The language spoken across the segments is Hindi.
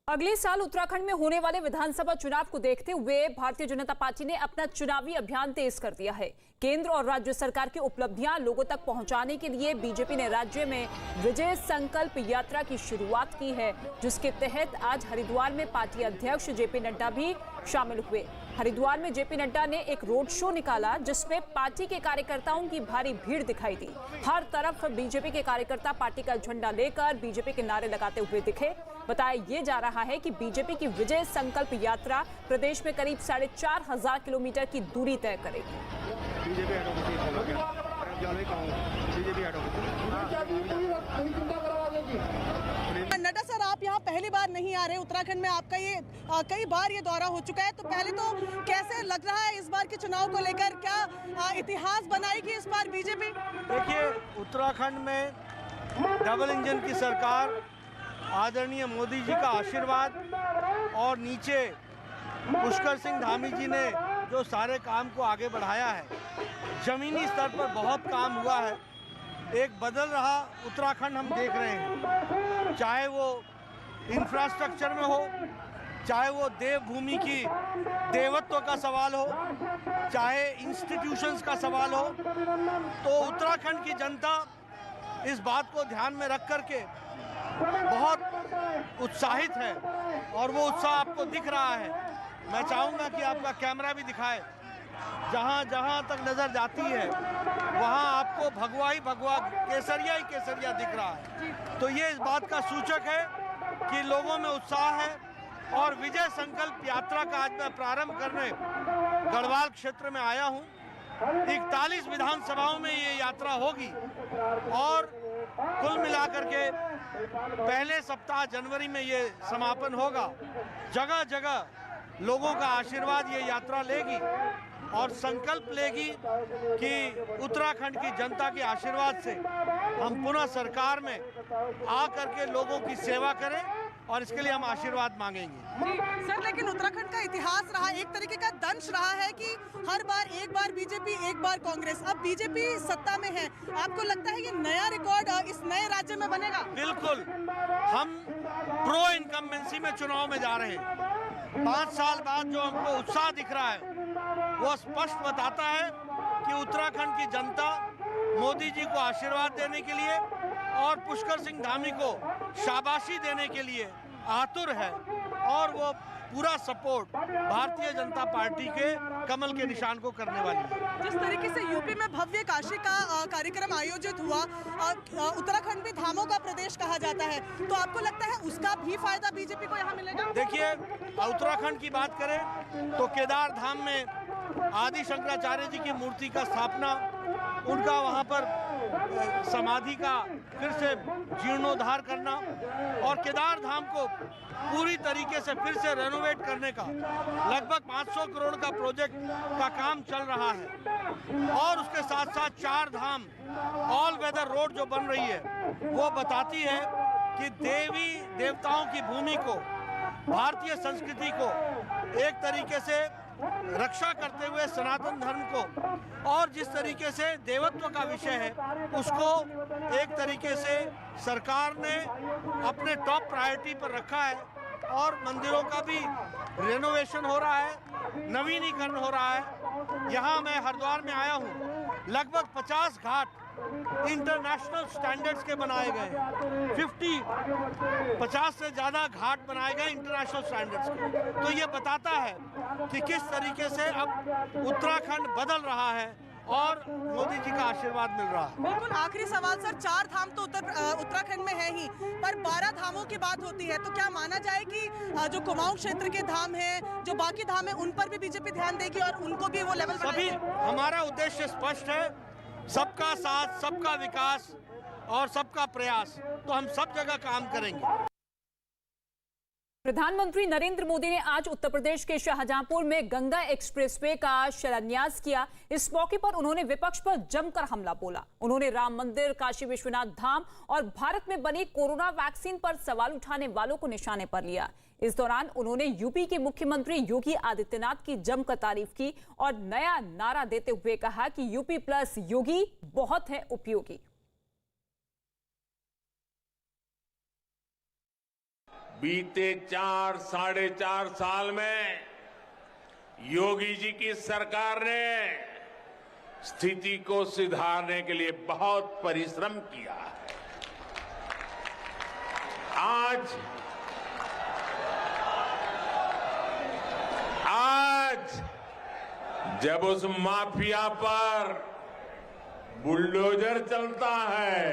अगले साल उत्तराखंड में होने वाले विधानसभा चुनाव को देखते हुए भारतीय जनता पार्टी ने अपना चुनावी अभियान तेज कर दिया है। केंद्र और राज्य सरकार की उपलब्धियां लोगों तक पहुंचाने के लिए बीजेपी ने राज्य में विजय संकल्प यात्रा की शुरुआत की है, जिसके तहत आज हरिद्वार में पार्टी अध्यक्ष जेपी नड्डा भी शामिल हुए। हरिद्वार में जेपी नड्डा ने एक रोड शो निकाला, जिसमें पार्टी के कार्यकर्ताओं की भारी भीड़ दिखाई दी। हर तरफ बीजेपी के कार्यकर्ता पार्टी का झंडा लेकर बीजेपी के नारे लगाते हुए दिखे। बताया ये जा रहा है कि बीजेपी की विजय संकल्प यात्रा प्रदेश में करीब 4,500 किलोमीटर की दूरी तय करेगी। नड्डा सर, आप यहाँ पहली बार नहीं आ रहे, उत्तराखंड में आपका ये कई बार ये दौरा हो चुका है, तो पहले तो कैसे लग रहा है इस बार के चुनाव को लेकर? क्या इतिहास बनाएगी इस बार बीजेपी? देखिए, उत्तराखंड में डबल इंजन की सरकार, आदरणीय मोदी जी का आशीर्वाद और नीचे पुष्कर सिंह धामी जी ने जो सारे काम को आगे बढ़ाया है, जमीनी स्तर पर बहुत काम हुआ है। एक बदल रहा उत्तराखंड हम देख रहे हैं, चाहे वो इंफ्रास्ट्रक्चर में हो, चाहे वो देवभूमि की देवत्व का सवाल हो, चाहे इंस्टीट्यूशंस का सवाल हो। तो उत्तराखंड की जनता इस बात को ध्यान में रख करके बहुत उत्साहित है और वो उत्साह आपको दिख रहा है। मैं चाहूँगा कि आपका कैमरा भी दिखाए, जहाँ जहाँ तक नज़र जाती है वहाँ आपको भगवा ही भगवा, केसरिया ही केसरिया दिख रहा है। तो ये इस बात का सूचक है कि लोगों में उत्साह है। और विजय संकल्प यात्रा का आज मैं प्रारंभ करने गढ़वाल क्षेत्र में आया हूँ। 41 विधानसभाओं में ये यात्रा होगी और कुल मिलाकर के पहले सप्ताह जनवरी में ये समापन होगा। जगह जगह लोगों का आशीर्वाद ये यात्रा लेगी और संकल्प लेगी कि उत्तराखंड की जनता के आशीर्वाद से हम पुनः सरकार में आकर के लोगों की सेवा करें और इसके लिए हम आशीर्वाद मांगेंगे। सर, लेकिन उत्तराखंड का इतिहास रहा, एक तरीके का दंश रहा है कि हर बार एक बार बीजेपी, एक बार कांग्रेस। अब बीजेपी सत्ता में है, आपको लगता है ये नया रिकॉर्ड इस नए राज्य में बनेगा? बिल्कुल, हम प्रो इनकम्बेंसी में चुनाव में जा रहे हैं। 5 साल बाद जो हमको उत्साह दिख रहा है वो स्पष्ट बताता है कि उत्तराखंड की जनता मोदी जी को आशीर्वाद देने के लिए और पुष्कर सिंह धामी को शाबाशी देने के लिए आतुर है और वो पूरा सपोर्ट भारतीय जनता पार्टी के कमल के निशान को करने वाली है। जिस तरीके से यूपी में भव्य काशी का कार्यक्रम आयोजित हुआ, उत्तराखंड भी धामों का प्रदेश कहा जाता है, तो आपको लगता है उसका भी फायदा बीजेपी को यहाँ मिलेगा? देखिए, उत्तराखंड की बात करें तो केदार धाम में आदि शंकराचार्य जी की मूर्ति का स्थापना, उनका वहाँ पर समाधि का फिर से जीर्णोद्धार करना और केदार धाम को पूरी तरीके से फिर से रेनोवेट करने का लगभग 500 करोड़ का प्रोजेक्ट का काम चल रहा है। और उसके साथ साथ 4 धाम ऑल वेदर रोड जो बन रही है वो बताती है कि देवी देवताओं की भूमि को, भारतीय संस्कृति को एक तरीके से रक्षा करते हुए सनातन धर्म को, और जिस तरीके से देवत्व का विषय है उसको एक तरीके से सरकार ने अपने टॉप प्रायोरिटी पर रखा है। और मंदिरों का भी रेनोवेशन हो रहा है, नवीनीकरण हो रहा है। यहाँ मैं हरिद्वार में आया हूँ, लगभग 50 घाट इंटरनेशनल स्टैंडर्ड्स के बनाए गए, 50 से ज़्यादा घाट बनाए गए इंटरनेशनल स्टैंडर्ड्स के। तो ये बताता है कि किस तरीके से अब उत्तराखंड बदल रहा है और मोदी जी का आशीर्वाद मिल रहा है। बिल्कुल, आखिरी सवाल सर, 4 धाम तो उत्तराखंड में है ही, पर 12 धामों की बात होती है, तो क्या माना जाए कि जो कुमाऊं क्षेत्र के धाम हैं, जो बाकी धाम है, उन पर भी बीजेपी ध्यान देगी और उनको भी वो लेवल सभी? हमारा उद्देश्य स्पष्ट है, सबका साथ, सबका विकास और सबका प्रयास। तो हम सब जगह काम करेंगे। प्रधानमंत्री नरेंद्र मोदी ने आज उत्तर प्रदेश के शाहजहांपुर में गंगा एक्सप्रेसवे का शिलान्यास किया। इस मौके पर उन्होंने विपक्ष पर जमकर हमला बोला। उन्होंने राम मंदिर, काशी विश्वनाथ धाम और भारत में बनी कोरोना वैक्सीन पर सवाल उठाने वालों को निशाने पर लिया। इस दौरान उन्होंने यूपी के मुख्यमंत्री योगी आदित्यनाथ की जमकर तारीफ की और नया नारा देते हुए कहा कि यूपी प्लस योगी बहुत है उपयोगी। बीते 4-4.5 साल में योगी जी की सरकार ने स्थिति को सुधारने के लिए बहुत परिश्रम किया है। आज जब उस माफिया पर बुलडोजर चलता है,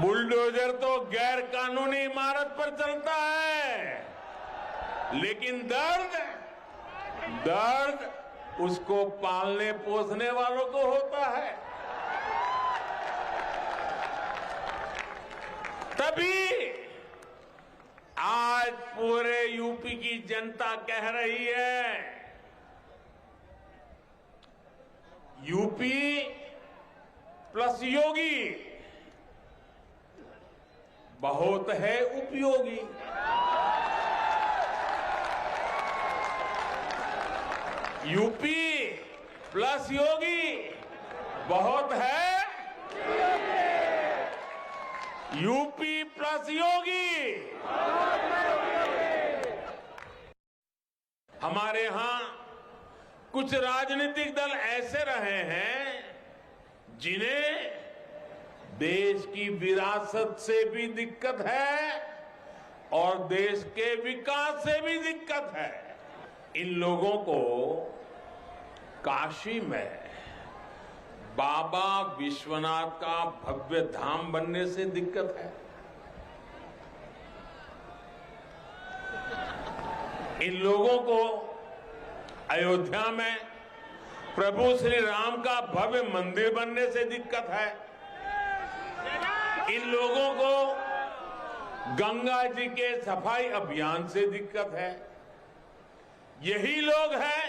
बुलडोजर तो गैर कानूनी इमारत पर चलता है, लेकिन दर्द उसको पालने पोसने वालों को होता है। तभी आज पूरे यूपी की जनता कह रही है, यूपी प्लस योगी बहुत है उपयोगी। यूपी प्लस योगी बहुत है, यूपी प्लस योगी। हमारे यहां कुछ राजनीतिक दल ऐसे रहे हैं जिन्हें देश की विरासत से भी दिक्कत है और देश के विकास से भी दिक्कत है। इन लोगों को काशी में बाबा विश्वनाथ का भव्य धाम बनने से दिक्कत है। इन लोगों को अयोध्या में प्रभु श्री राम का भव्य मंदिर बनने से दिक्कत है। इन लोगों को गंगा जी के सफाई अभियान से दिक्कत है। यही लोग हैं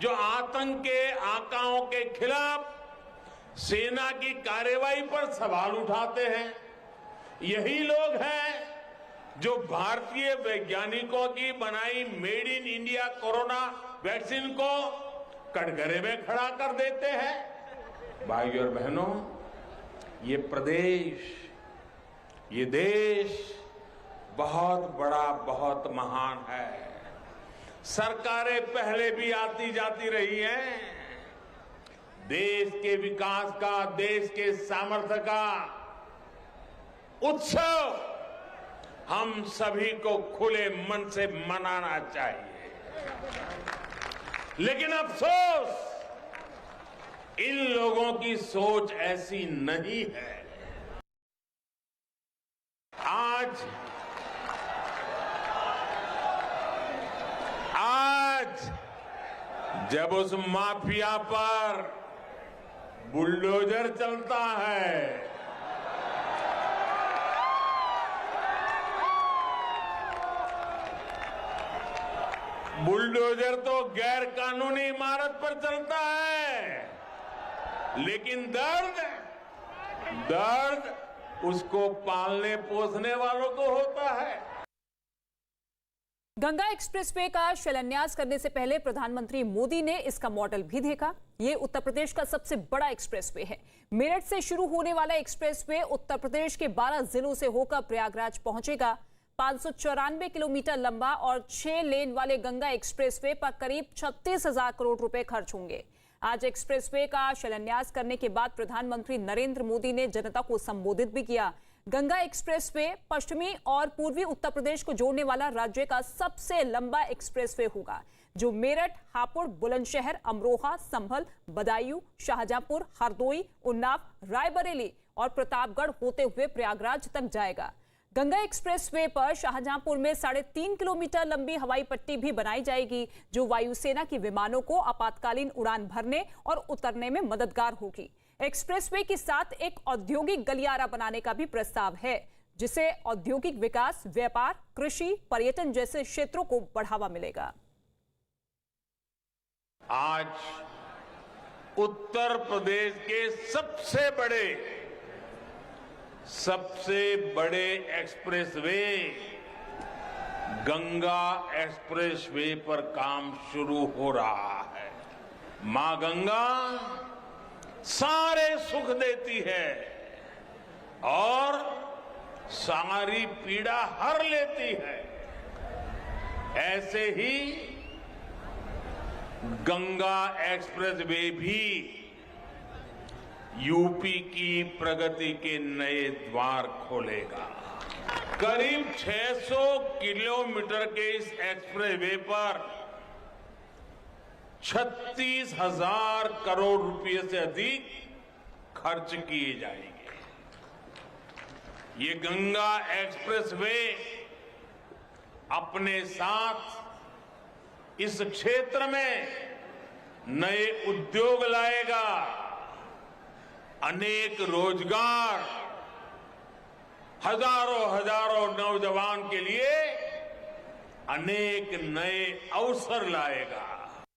जो आतंक के आकाओं के खिलाफ सेना की कार्रवाई पर सवाल उठाते हैं। यही लोग हैं जो भारतीय वैज्ञानिकों की बनाई made in India corona vaccine को कटघरे में खड़ा कर देते हैं। भाइयों और बहनों, ये प्रदेश, ये देश बहुत बड़ा, बहुत महान है। सरकारें पहले भी आती जाती रही हैं। देश के विकास का, देश के सामर्थ्य का उत्सव हम सभी को खुले मन से मनाना चाहिए। लेकिन अफसोस, इन लोगों की सोच ऐसी नहीं है। आज जब उस माफिया पर बुलडोजर चलता है, बुलडोजर तो गैर कानूनी इमारत पर चलता है, लेकिन दर्द उसको पालने पोसने वालों को होता है। गंगा एक्सप्रेसवे का शिलान्यास करने से पहले प्रधानमंत्री मोदी ने इसका मॉडल भी देखा। ये उत्तर प्रदेश का सबसे बड़ा एक्सप्रेसवे है। मेरठ से शुरू होने वाला एक्सप्रेसवे उत्तर प्रदेश के 12 जिलों से होकर प्रयागराज पहुंचेगा। 594 किलोमीटर लंबा और 6 लेन वाले गंगा एक्सप्रेसवे पर करीब 36,000 करोड़ रुपए खर्च होंगे। आज एक्सप्रेसवे का शिलान्यास करने के बाद प्रधानमंत्री नरेंद्र मोदी ने जनता को संबोधित भी किया। गंगा एक्सप्रेसवे पश्चिमी और पूर्वी उत्तर प्रदेश को जोड़ने वाला राज्य का सबसे लंबा एक्सप्रेसवे होगा, जो मेरठ, हापुड़, बुलंदशहर, अमरोहा, संभल, बदायूं, शाहजहांपुर, हरदोई, उन्नाव, रायबरेली और प्रतापगढ़ होते हुए प्रयागराज तक जाएगा। गंगा एक्सप्रेसवे पर शाहजहांपुर में 3.5 किलोमीटर लंबी हवाई पट्टी भी बनाई जाएगी, जो वायुसेना की विमानों को आपातकालीन उड़ान भरने और उतरने में मददगार होगी। एक्सप्रेसवे के साथ एक औद्योगिक गलियारा बनाने का भी प्रस्ताव है, जिससे औद्योगिक विकास, व्यापार, कृषि, पर्यटन जैसे क्षेत्रों को बढ़ावा मिलेगा। आज उत्तर प्रदेश के सबसे बड़े एक्सप्रेसवे गंगा एक्सप्रेसवे पर काम शुरू हो रहा है। मां गंगा सारे सुख देती है और सारी पीड़ा हर लेती है। ऐसे ही गंगा एक्सप्रेसवे भी यूपी की प्रगति के नए द्वार खोलेगा। करीब 600 किलोमीटर के इस एक्सप्रेसवे पर 36,000 करोड़ रुपए से अधिक खर्च किए जाएंगे। ये गंगा एक्सप्रेसवे अपने साथ इस क्षेत्र में नए उद्योग लाएगा, अनेक रोजगार, हजारों नौजवान के लिए अनेक नए अवसर लाएगा।